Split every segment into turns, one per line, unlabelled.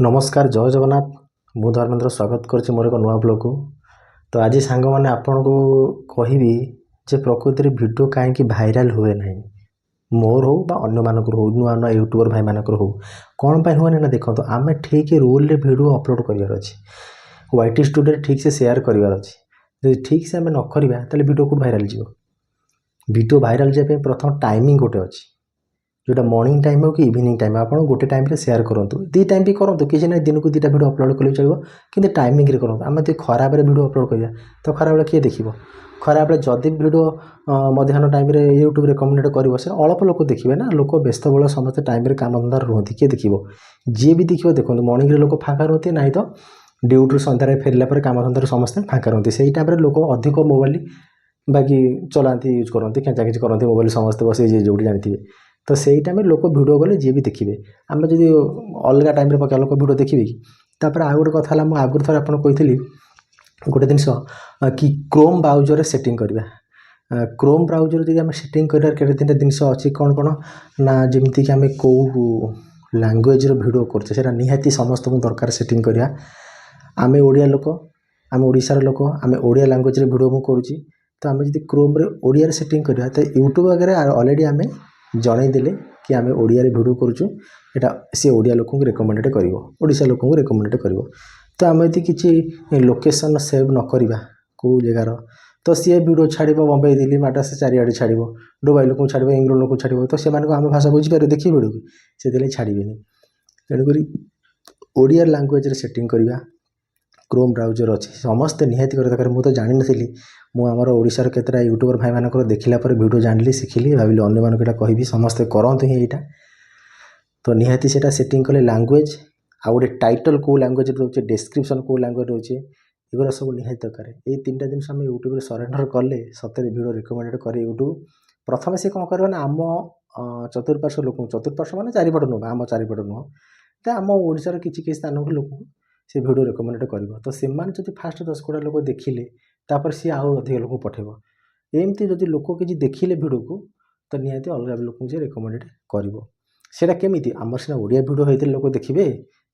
नमस्कार जय जगन्नाथ मु धर्मेंद्र स्वागत करुच्ची मोर एक नुआ ब्लॉग को। तो आज सांग मैंने आपन को कहबी जे प्रकृति में वीडियो कहीं भाइराल हुए ना मोर हो बा अन्य मानकर हो नुआ नुआ यूट्यूबर भाई मानकर हो कौन पाई हुए ना देखो तो आम ठीक रूल रे वीडियो अपलोड करार अच्छे वाईटी स्टूडियो ठीक से शेयर करार अच्छे जब ठीक से आम न करवा वीडियो को भाइराल जीव वीडियो भाइराल जाए प्रथम टाइमिंग गोटे अच्छी जोटा मॉर्निंग टाइम हो कि इवनिंग टाइम आप गोटे टाइम शेयर करूँ दी टाइम भी करूँ किसी ना दिन को 2टा वीडियो अपलोड कले चलो कि टाइमिंग करूँ आम तो खराब वीडियो अपलोड करा तो खरा बेले किए देखो खरा बेले जदि वीडियो मध्याह्न टाइम यूट्यूब रेकमेंड कर अल्प लोक देखिए ना लोक व्यस्त बल समस्त टाइम काम धंदा रुहति किए देखो जी भी देखिए देखो मॉर्निंग लोक फाँका रुहति ना तो ड्यूटी सन्धार फेरला काम धंदा समस्त फाँका रुहति से टाइम लोक अधिक मोबाइल बाकी चलाती यूज करती खेचाखिच करती मोबाइल समस्त बस जो जानते तो सही टाइम लोक भिड गले जी भी देखिए आम जब अलग टाइम पका लोक भिड देखिए कि तापर आउ गोटे कथा मुझे आगुरी थर आपको कही गोटे जिनस कि क्रोम ब्राउजर सेटिंग करवा क्रोम ब्राउजर जब आम सेटिंग कर 2-3टा जिनस अच्छी कौन कौन ना जमीक आम कौ लांगुएज भिड कर निहाती समस्त दरकार सेटिंग करवा आम ओडिया लोक आम ओडिशार लोक आम ओडिया लांगुएज भिड मुझे करुँची तो आम जब क्रोम ओडिया सेटिंग करवा तो यूट्यूब वगैरह ऑलरेडी आम जनईदेले कि आम ओडिया भिडियो करुँ यहाँ सी ओडिया लोक रेकमेंडेड करोशा लोक रेकमेंडेड कर तो आम यदि किसी लोकेशन सेव न करवा कौ जगार तो सी भिडियो छाड़ बम्बई दिल्ली माड्रास चारिआडे छाड़ दुबई लोक छाड़ इंग्लैंड लोक छाड़ तो से आम भाषा बुझीपारे देखिए भिडियो से छाड़े तेणुक ओडिया लांगुएज सेटिंग करवा क्रोम ब्राउजर अच्छी समस्ते निहाती कर दरकार मुझे तो जानी नी मुझे ओडिशार केतटा यूट्यूबर भाई मानक देखला वीडियो जानी शिखिली भाविली अन्य मानक कहबी समस्ते करते ही यहाँ तो निहाती से सेटिंग कले लांगुएज आ गए टाइटल कौ लांगुएज रोचे डिस्क्रिप्शन कौ लांगुएज रोचे एगुरा सब निहाती दरकार ये 3टा जिन आम यूट्यूब सरेंडर कले सतरे भिडियो रिकमेंडेड करे यूट्यूब प्रथम से कौन कर आम चतुर्पार्श्व लोक चतुर्पार्श्व मान चारिपट नुह आम चारिपट नुह तो आम ओडिशार किसी स्थान को लोक से भिडियो रिकमेंडेड कर तो से जब फास्ट 10 लोक देखिले तापर सी आउ अधिक लोक पठेब एमती जब लोक किसी देखिले भिडियो को तो निहाती अलग लोक रिकमेंडेड कर केमी आम सीना ओडिया भिडियो होते लोक देखिए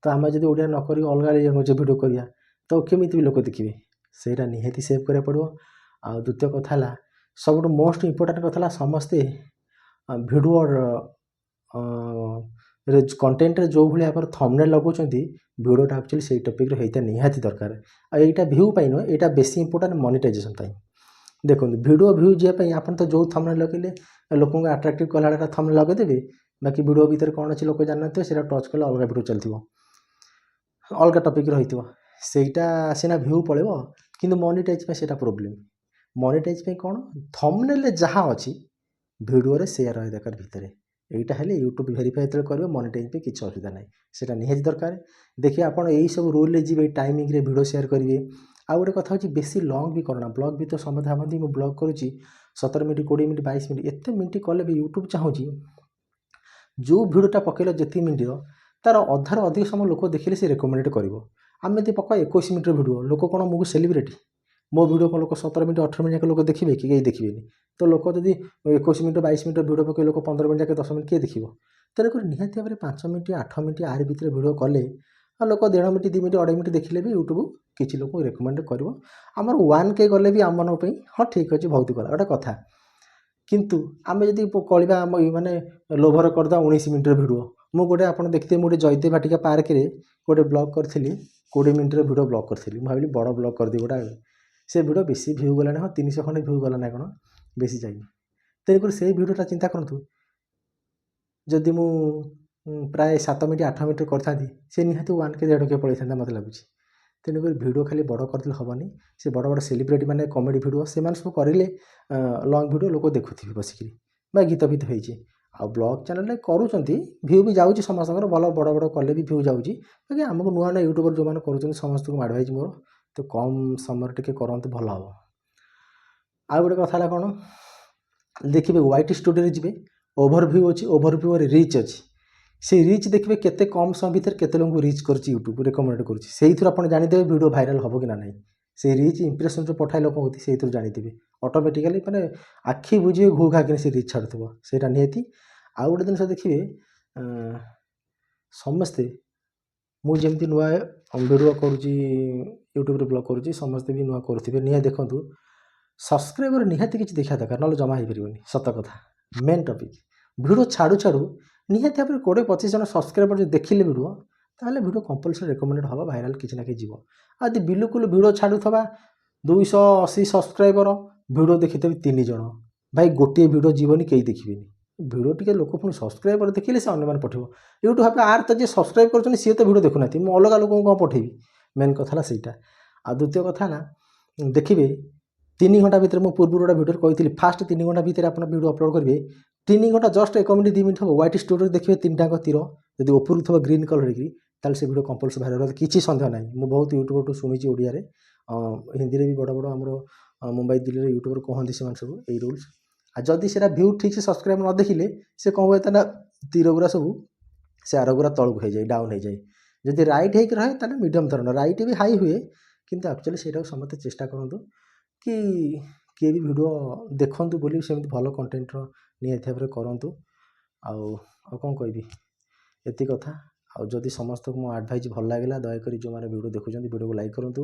तो आम जब ओडिया नक अलग लैंग्वेज भिडियो करवा तो केमी भी लोक देखिए सेटा निहाती सेव करा पड़ो। आ द्वितीय कथा सब मोस्ट इम्पोर्टाट कथा समस्ते भिडियो कंटेंट जो भाई आप थंबनेल लगाउछंती भिडियोटा एक्चुअली से टॉपिक होता निहाती दरकार आईटा भ्यू पाई नुह यहाँ बेसी इंपोर्टाट मोनेटाइजेशन देखो भिडियो भ्यू जावाई आप तो जो थंबनेल लगेले लोक अट्राक्टिव कला थंबनेल लगेदेवे बाकी भिडियो भितर कौन अच्छे लोक जानते से टच कले अलग भिडियो चलती अलग टॉपिक रही सेटा सीना भ्यू पड़ेब कि मोनेटाइज से प्रोब्लेम मोनेटाइज कौन थंबनेल जहाँ अच्छी भिडियो शेयर रहा दरकार भितर यहाँ हेल्ले यूट्यूब भेरीफाई जो कर मोनेटाइज पे किसी असुविधा ना से निहाती दरकार देखिए आपड़ यही सब रूल जी टाइमिंग भिडियो शेयर करेंगे आउ गोटे कथा हूँ बेसी लंग भी करना ब्लॉग भी तो समझ भावती मुझे ब्लॉग करुँची 17 मिनट 20 मिनट 22 मिनट एत मिनट कले भी यूट्यूब चाहूँगी जो भिडियोटा पकड़ जी मिनट तार अधार अधिक समय लोक देखिले से रेकमेंडेड कर आम यदि पका 21 मिनट भिडियो लोक कौन मुझे सेलिब्रिटी मो भिडियो को लोक 17 मिनट 18 मिनट लोक देखिए कि कहीं देखिए तो लोक जब 21 मिनट 22 मिनट भिडियो पकड़ लोक 15 मिनट 10 मिनट किए देखिए तेणुक निहाती भाव में 5 मिनट 8 मिनट आर भितर भिडियो कले लोक 1.5 मिनट 2 मिनट 2.5 मिनट देखिले भी यूट्यूब किसी लोक रेकमेंड कर आमर 1K गले भी आम मन हाँ ठीक अच्छे बहुत गला गोटे कथा किंतु आम जब कलिया आम माने लोभर करदा 19 मिनट भिडियो मु गोटे आप देखते गोटे जयदेव भाटिका पार्क में गोटे ब्लॉग करी 20 मिनट भिडियो ब्लॉग करी भाविली बड़ ब्लॉग कर दी गोटा से भिडियो बेसी भ्यू गलाना हाँ 300 खंडे भ्यू गला ना कौन बेसी जाए तेणुक से भिडियोटा चिंता करूँ जदि मु प्राय 7 मिनट 8 मिनट करता से निहाती 1K 1.5K पड़े था मतलब लगुच तेणुक भिडियो खाली बड़ कर हेनी से बड़ बड़ सेलिब्रिटी मैंने कमेडी भिडियो से सब करेंगे लंग भिडियो लोक देखुवे बसिक गीत भीत होती आ ब्लॉग चैनल करूँ भ्यू भी जाऊँगी समस्त भल बड़ बड़ कले भी भ्यू जाऊँगी बाकी आमको नुआ नुआ यूट्यूबर जो मैंने कर समस्त को एडवाइज मोर तो कम समय टे करते भल हम आ गोटे कथा कौन देखिए वाईटी स्टूडियो जी ओभरभ्यू अच्छी ओभरभ्यू रिच अच्छी से रिच देखिए केते कम समय भीतर केते लोग रिच कर यूट्यूब रेकमेंड कर आप जानीदे भिडियो भाइराल हम कि ना नहीं से रिच इंप्रेशन जो पठाए लोक होती से जानीदे ऑटोमेटिकली मैंने आखि बुझे घू घा कि रिच छाड़ुव से निहाती आउ गोटे जिन देखिए समस्ते ମୁଁ ଯେମିତି ନୂଆ ଭିଡ଼ିଓ କରୁଛି ୟୁଟ୍ୟୁବରେ ବ୍ଲଗ୍ କରୁଛି ସମସ୍ତେ ବି ନୂଆ କରୁଥିବେ ନିହାତି ଦେଖନ୍ତୁ ସବସ୍କ୍ରାଇବର ନିହାତି କିଛି ଦେଖିବା ଦରକାର ନହେଲେ ଜମା ହେଇପାରିବନି ସତ କଥା ମେନ୍ ଟପିକ୍ ଭିଡ଼ିଓ ଛାଡ଼ୁ ଛାଡ଼ୁ ନିହାତି ଭାବରେ 20-25 ଜଣ ସବସ୍କ୍ରାଇବର ଯଦି ଦେଖିଲେ ଭିଡ଼ିଓ ତାହେଲେ ଭିଡ଼ିଓ କମ୍ପଲସରି ରେକମେଣ୍ଡେଡ଼ ହେବ ଭାଇରାଲ କିଛି ନା କିଛି ଯିବ ଆଉ ଯଦି ବିଲକୁଲ ଭିଡ଼ିଓ ଛାଡ଼ୁଥିବା 280 ସବସ୍କ୍ରାଇବର ଭିଡ଼ିଓ ଦେଖିଥିବେ 3 ଜଣ ଭାଇ ଗୋଟିଏ ଭିଡ଼ିଓ ଯିବନି କେହି ଦେଖିବେନି ଭିଡ଼ିଓ ଟିକେ ଲୋକ ପୁଣି ସବସ୍କ୍ରାଇବର ଦେଖିଲେ ସେ ଅନ୍ୟମାନେ ପଠାଇବ ୟୁଟ୍ୟୁବ ଭାବେ ଆର୍ ତ ଯିଏ ସବସ୍କ୍ରାଇବ୍ କରୁଛନ୍ତି ସିଏ ତ ଭିଡ଼ିଓ ଦେଖୁନାହାନ୍ତି ମୁଁ ଅଲଗା ଲୋକଙ୍କୁ କ'ଣ ପଠାଇବି ମେନ୍ କଥା ହେଲା ସେଇଟା ଆଉ ଦ୍ୱିତୀୟ କଥା ହେଲା ଦେଖିବେ 3 ଘଣ୍ଟା ଭିତରେ ମୁଁ ପୂର୍ବରୁ ଗୋଟେ ଭିଡ଼ିଓରେ କହିଥିଲି ଫାଷ୍ଟ 3 ଘଣ୍ଟା ଭିତରେ ଆପଣ ଭିଡ଼ିଓ ଅପଲୋଡ଼ କରିବେ 3 ଘଣ୍ଟା ଜଷ୍ଟ 1 ମିନିଟ୍ 2 ମିନିଟ୍ ହେବ ହ୍ୱାଇଟ୍ ଷ୍ଟୋରିରେ ଦେଖିବେ 3ଟାଙ୍କ ତୀର ଯଦି ଉପରକୁ ଥିବ ଗ୍ରୀନ୍ କଲର୍ ହେଇକି ତାହେଲେ ସେ ଭିଡ଼ିଓ କମ୍ପଲସରି ଭାଇରାଲ୍ ହେବ କିଛି ସନ୍ଦେହ ନାହିଁ ମୁଁ ବହୁତ ୟୁଟ୍ୟୁବରଠୁ ଶୁଣିଛି ଓଡ଼ିଆରେ ହିନ୍ଦୀରେ ବି ବଡ଼ ବଡ଼ ଆମର ମୁମ୍ବାଇ ଦିଲ୍ଲୀରେ ୟୁଟ୍ୟୁବର କହନ୍ତି ସେମାନେ ସବୁ ଏଇ ରୁଲ୍ସ ଆଉ ଯଦି ସେଟା ଭ୍ୟୁ ଠିକ୍ ସେ ସବସ୍କ୍ରାଇବ୍ ନ ଦେଖିଲେ ସେ କ'ଣ ହୁଏ ତା ତୀର ଗୁରା ସବୁ ସେ ଆରଗୁରା ତଳକୁ ହେଇଯାଏ ଡାଉନ୍ ହେଇଯାଏ ଯଦି ରାଇଟ୍ ହେଇକି ରହେ ତାହେଲେ ମିଡ଼ିୟମ୍ ଧରଣ ରାଇଟ୍ ବି ହାଇ ହୁଏ କିନ୍ତୁ ଆକ୍ଚୁଆଲି ସେଇଟାକୁ ସମସ୍ତେ ଚେଷ୍ଟା କରନ୍ତୁ କି କିଏ ବି ଭିଡ଼ିଓ ଦେଖନ୍ତୁ ବୋଲି ସେମିତି ଭଲ କଣ୍ଟେଣ୍ଟର ନିହାତି ଭାବରେ କରନ୍ତୁ ଆଉ କ'ଣ କହିବି ଏତିକି କଥା ଆଉ ଯଦି ସମସ୍ତଙ୍କୁ ମୋ ଆଡ଼ଭାଇସ୍ ଭଲ ଲାଗିଲା ଦୟାକରି ଯେଉଁମାନେ ଭିଡ଼ିଓ ଦେଖୁଛନ୍ତି ଭିଡ଼ିଓକୁ ଲାଇକ୍ କରନ୍ତୁ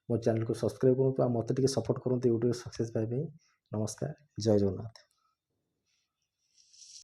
ମୋ ଚ୍ୟାନେଲକୁ ସବସ୍କ୍ରାଇବ୍ କରନ୍ତୁ ଆଉ ମୋତେ ଟିକେ ସପୋର୍ଟ କରନ୍ତୁ ୟୁଟ୍ୟୁବରେ ସକ୍ସେସ୍ ପାଇବା ପାଇଁ ନମସ୍କାର ଜୟ ଜଗନ୍ନାଥ।